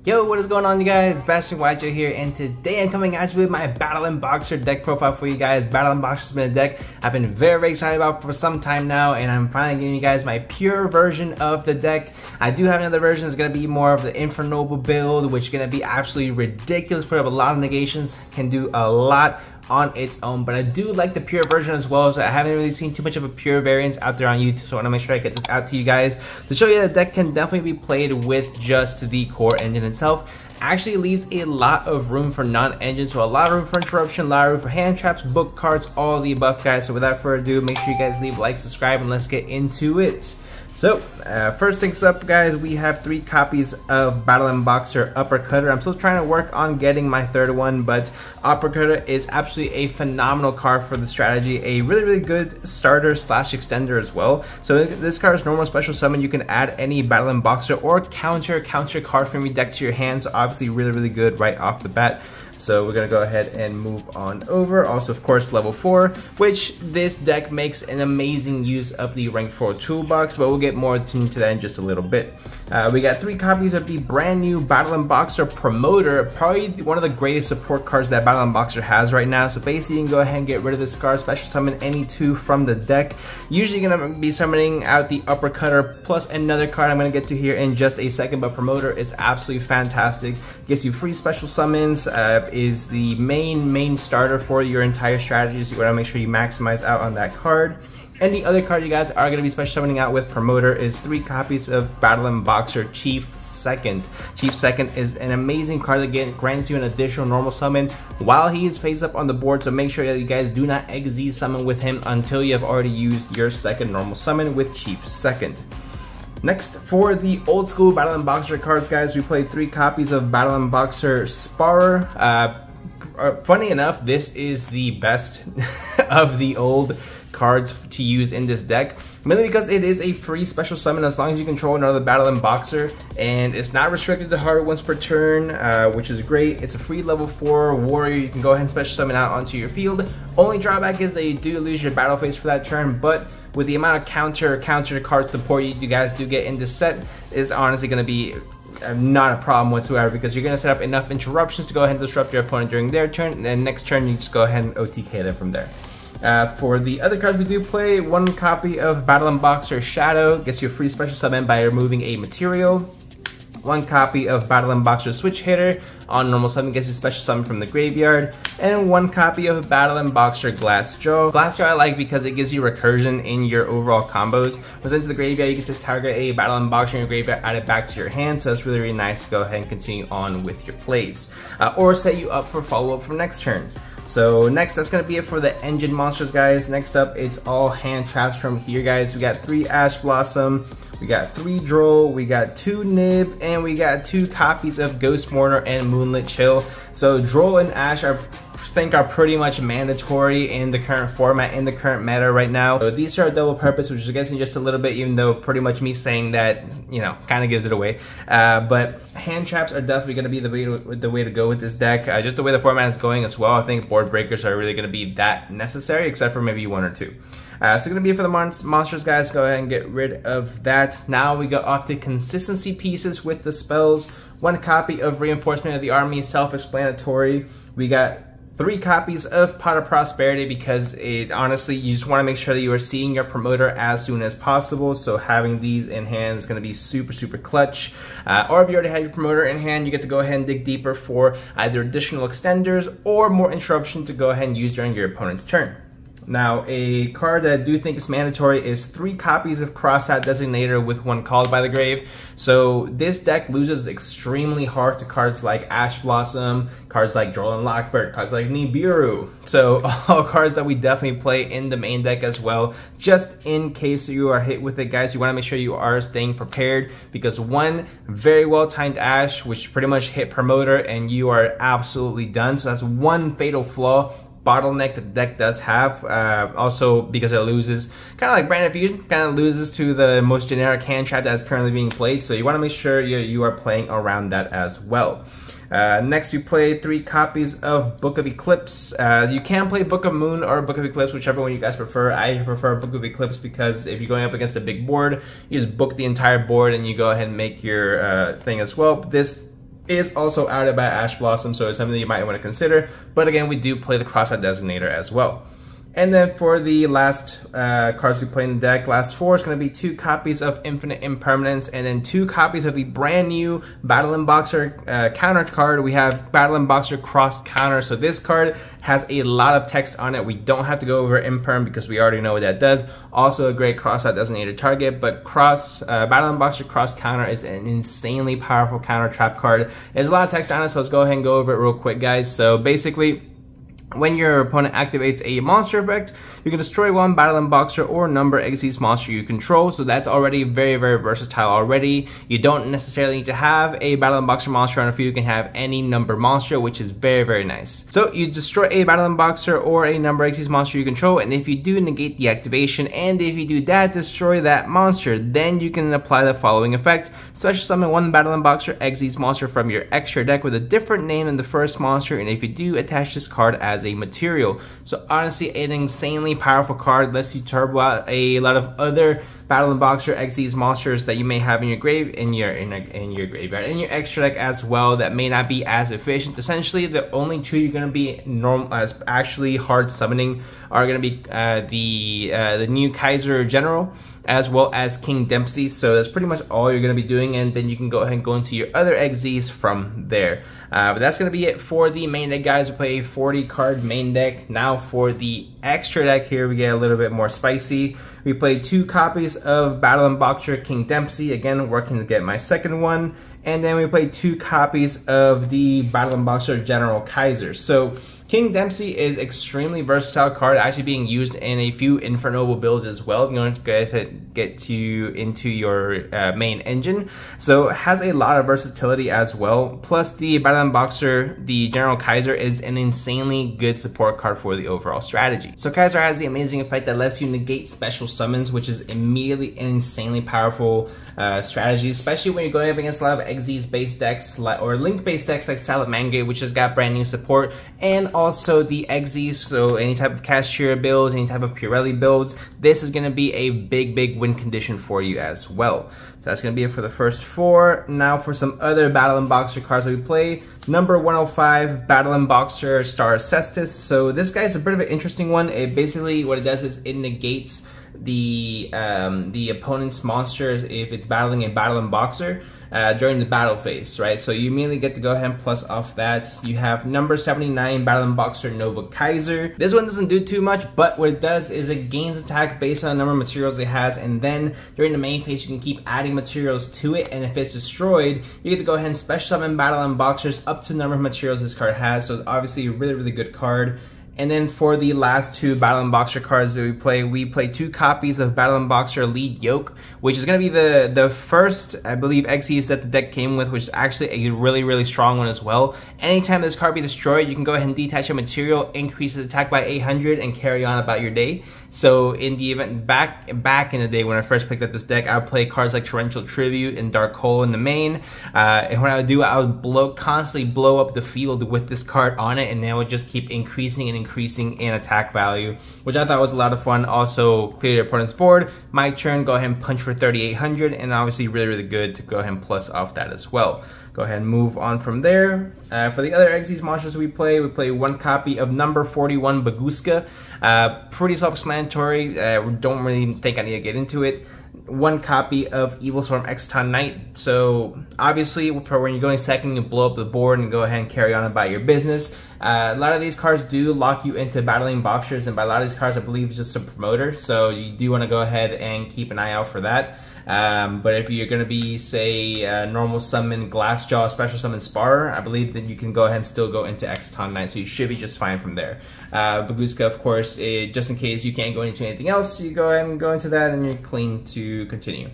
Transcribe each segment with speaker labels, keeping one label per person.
Speaker 1: Yo, what is going on, you guys? Bashtianygo here, and today I'm coming at you with my Battlin Boxer deck profile for you guys. Battlin Boxer has been a deck I've been very excited about for some time now, and I'm finally giving you guys my pure version of the deck. I do have another version that's going to be more of the Infernoble build, which is going to be absolutely ridiculous, put up a lot of negations, can do a lot on its own, but I do like the pure version as well, so I haven't really seen too much of a pure variance out there on YouTube, so I want to make sure I get this out to you guys to show you that the deck can definitely be played with just the core engine itself. Actually leaves a lot of room for non-engine, so a lot of room for interruption, a lot of room for hand traps, book cards, all of the above, guys. So without further ado, make sure you guys leave a like, subscribe, and let's get into it. So, first things up, guys, we have 3 copies of Battlin Boxer Uppercutter. I'm still trying to work on getting my third one, but Uppercutter is absolutely a phenomenal card for the strategy. A really good starter slash extender as well. So this card is normal special summon. You can add any Battlin Boxer or counter card from your deck to your hands. So obviously really good right off the bat. So we're gonna go ahead and move on over. Also, of course, level 4, which this deck makes an amazing use of the rank 4 toolbox, but we'll get more into that in just a little bit. We got 3 copies of the brand new Battlin Boxer Promoter, probably one of the greatest support cards that Battlin Boxer has right now. So basically, you can go ahead and get rid of this card, special summon any 2 from the deck. Usually gonna be summoning out the Uppercutter plus another card I'm gonna get to here in just a second, but Promoter is absolutely fantastic. Gives you free special summons, is the main starter for your entire strategy, so you want to make sure you maximize out on that card. And the other card you guys are going to be special summoning out with Promoter is 3 copies of Battlin Boxer Chief Second. Chief Second is an amazing card that grants you an additional normal summon while he is face up on the board, so make sure that you guys do not XZ summon with him until you have already used your second normal summon with Chief Second. Next, for the old school Battlin Boxer cards, guys, we played 3 copies of Battlin Boxer Sparer. Funny enough, this is the best of the old cards to use in this deck, mainly because it is a free special summon as long as you control another Battlin Boxer, and it's not restricted to hard once per turn, which is great. It's a free level 4 warrior you can go ahead and special summon out onto your field. Only drawback is that you do lose your battle phase for that turn, but with the amount of counter card support you guys do get in this set, is honestly going to be not a problem whatsoever, because you're going to set up enough interruptions to go ahead and disrupt your opponent during their turn, and then next turn you just go ahead and OTK them from there. For the other cards we do play, 1 copy of Battlin Boxer Shadow gets you a free special summon by removing a material. 1 copy of Battlin Boxer Switch Hitter on normal summon gets you special summon from the graveyard, and 1 copy of Battlin Boxer Glassjaw. Glassjaw I like because it gives you recursion in your overall combos. When into the graveyard, you get to target a Battlin Boxer in your graveyard, add it back to your hand, so that's really nice to go ahead and continue on with your plays, or set you up for follow-up for next turn. So next, that's going to be it for the engine monsters, guys. Next up, it's all hand traps from here, guys. We got 3 Ash Blossom, we got 3 Droll, we got 2 Nib, and we got 2 copies of Ghost Mortar and Moonlit Chill. So Droll and Ash are pretty much mandatory in the current format, in the current meta right now. So these are a double purpose, which is guessing just a little bit, even though pretty much me saying that, you know, kind of gives it away. But hand traps are definitely going to be the way to go with this deck. Just the way the format is going as well, I think board breakers are really going to be that necessary, except for maybe 1 or 2. So gonna be it for the monsters, guys. Go ahead and get rid of that. Now we go off to consistency pieces with the spells. 1 copy of Reinforcement of the Army, self-explanatory. We got 3 copies of Pot of Prosperity, because it honestly, you just want to make sure that you are seeing your Promoter as soon as possible, so having these in hand is going to be super clutch. Or if you already have your Promoter in hand, you get to go ahead and dig deeper for either additional extenders or more interruption to go ahead and use during your opponent's turn. Now, a card that I do think is mandatory is 3 copies of Crossout Designator with 1 Called by the Grave. So this deck loses extremely hard to cards like Ash Blossom, cards like Droll and Lockbird, cards like Nibiru. So all cards that we definitely play in the main deck as well. Just in case you are hit with it, guys, you want to make sure you are staying prepared, because 1 very well timed Ash, which pretty much hit Promoter, and you are absolutely done. So that's 1 fatal flaw bottleneck that the deck does have. Also, because it loses, kind of like Brand Fusion, kind of loses to the most generic hand trap that is currently being played, so you want to make sure you are playing around that as well. Next, we play 3 copies of Book of Eclipse. You can play Book of Moon or Book of Eclipse, whichever one you guys prefer. I prefer Book of Eclipse because if you're going up against a big board, you just book the entire board and you go ahead and make your thing as well. But this is also outed by Ash Blossom, so it's something that you might want to consider. But again, we do play the Cross-Out Designator as well. And then for the last cards we play in the deck, last 4 is going to be 2 copies of Infinite Impermanence and then 2 copies of the brand new Battlin Boxer counter card. We have Battlin Boxer Cross Counter. So this card has a lot of text on it. We don't have to go over Imperm because we already know what that does. Also a great cross-out designated target, but Battlin Boxer Cross Counter is an insanely powerful counter trap card. There's a lot of text on it, so let's go ahead and go over it real quick, guys. So basically, when your opponent activates a monster effect, you can destroy 1 Battlin Boxer or number Xyz monster you control. So that's already very, very versatile already. You don't necessarily need to have a Battlin Boxer monster on a field. You can have any number monster, which is very, very nice. So you destroy a Battlin Boxer or a number Xyz monster you control, and if you do, negate the activation, and if you do that, destroy that monster, then you can apply the following effect. Special summon 1 Battlin Boxer Xyz monster from your extra deck with a different name than the first monster, and if you do, attach this card as a material. So honestly, an insanely powerful card. Lets you turbo out a lot of other Battlin Boxer Xyz monsters that you may have in your graveyard, in your extra deck as well, that may not be as efficient. Essentially, the only 2 you're going to be actually hard summoning are going to be the new Kaiser General as well as King Dempsey. So that's pretty much all you're going to be doing, and then you can go ahead and go into your other Xyz from there. But that's going to be it for the main deck, guys. We play a 40 card main deck. Now for the extra deck here, we get a little bit more spicy. We play 2 copies of Battlin Boxer King Dempsey, again working to get my second one, and then we play 2 copies of the Battlin Boxer General Kaiser. So King Dempsey is extremely versatile card, actually being used in a few Infernoble builds as well if you want to get into your main engine. So it has a lot of versatility as well. Plus the Battlin Boxer, the General Kaiser, is an insanely good support card for the overall strategy. So Kaiser has the amazing effect that lets you negate special summons, which is immediately an insanely powerful strategy, especially when you're going up against a lot of Xyz based decks or Link based decks like Salamangreat, which has got brand new support, and also the Xyz, so any type of Cashier builds, any type of Purelli builds, this is going to be a big win condition for you as well. So that's going to be it for the first 4. Now for some other Battlin Boxer cards that we play. Number 105, Battlin Boxer Star Cestus. So this guy is a bit of an interesting one. It basically, what it does is it negates the opponent's monsters if it's battling a Battlin Boxer during the battle phase, right? So you immediately get to go ahead and plus off that. You have number 79, Battlin Boxer Nova Kaiser. This one doesn't do too much, but what it does is it gains attack based on the number of materials it has, and then during the main phase you can keep adding materials to it, and if it's destroyed, you get to go ahead and special summon Battlin Boxers up to the number of materials this card has. So it's obviously a really good card. And then for the last 2 Battlin Boxer cards that we play 2 copies of Battlin Boxer Lead Yoke, which is going to be the first, I believe, Xyz that the deck came with, which is actually a really strong one as well. Anytime this card be destroyed, you can go ahead and detach a material, increase its attack by 800, and carry on about your day. So in the event, back in the day when I first picked up this deck, I would play cards like Torrential Tribute and Dark Hole in the main. And what I would do, I would constantly blow up the field with this card on it, and then it would just keep increasing in attack value, which I thought was a lot of fun. Also clear your opponent's board. My turn, go ahead and punch for 3,800, and obviously really good to go ahead and plus off that as well. Go ahead and move on from there. For the other Xyz monsters we play 1 copy of number 41 Baguska. Pretty self-explanatory. Don't really think I need to get into it. 1 copy of Evil Storm Exton Knight. So obviously for when you're going second, you blow up the board and go ahead and carry on about your business. A lot of these cards do lock you into battling boxers, and by a lot of these cards I believe it's just a promoter, so you do want to go ahead and keep an eye out for that. But if you're going to be, say, normal summon Glassjaw, special summon Sparer, I believe that you can go ahead and still go into Exton Knight, so you should be just fine from there. Baguska, of course, just in case you can't go into anything else, you go ahead and go into that and you're clean to continue.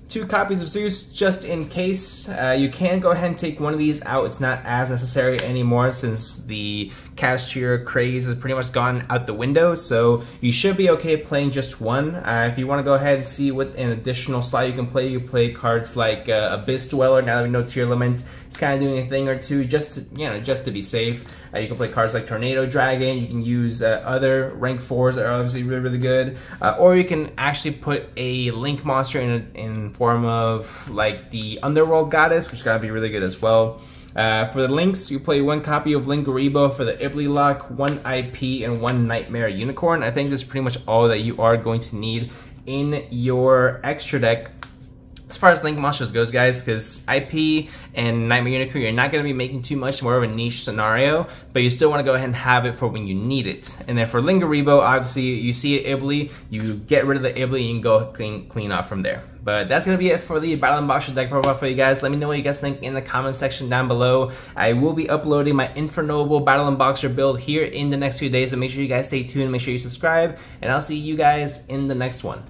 Speaker 1: 2 copies of Zeus, just in case. You can go ahead and take one of these out. It's not as necessary anymore since the Cashier craze has pretty much gone out the window, so you should be okay playing just one. If you want to go ahead and see what an additional slot you play cards like Abyss Dweller. Now that we know Tearlament is kind of doing a thing or two, just to be safe. You can play cards like Tornado Dragon. You can use other rank 4s that are obviously really good, or you can actually put a Link monster in form of like the Underworld Goddess, which is gonna be really good as well. For the links, you play 1 copy of Lingaribo for the Ibli lock, 1 IP, and 1 Nightmare Unicorn. I think this is pretty much all that you are going to need in your extra deck as far as Link monsters goes, guys, because IP and Nightmare Unicorn, you're not going to be making too much, more of a niche scenario, but you still want to go ahead and have it for when you need it. And then for Lingaribo, obviously, you see it Ibli, you get rid of the Ibli, and you can go clean off from there. But that's going to be it for the Battlin Boxer deck profile for you guys. Let me know what you guys think in the comment section down below. I will be uploading my Infernoble Battlin Boxer build here in the next few days, so make sure you guys stay tuned, make sure you subscribe, and I'll see you guys in the next one.